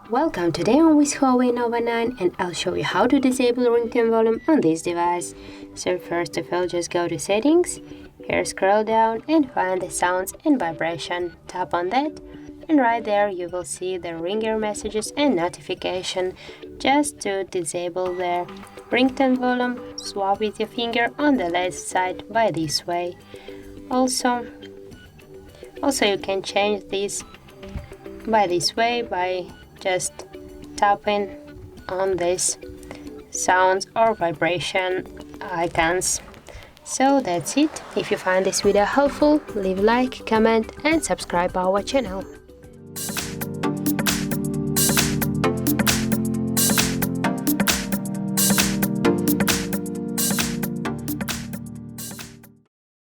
Welcome, today I'm with HUAWEI Nova 9 and I'll show you how to disable ringtone volume on this device. So first of all, just go to settings, here scroll down and find the sounds and vibration. Tap on that and right there you will see the ringer messages and notification. Just to disable the ringtone volume, swap with your finger on the left side by this way. Also you can change this by this way by just tapping on this sounds or vibration icons. So that's it. If you find this video helpful, leave a like, comment and subscribe our channel.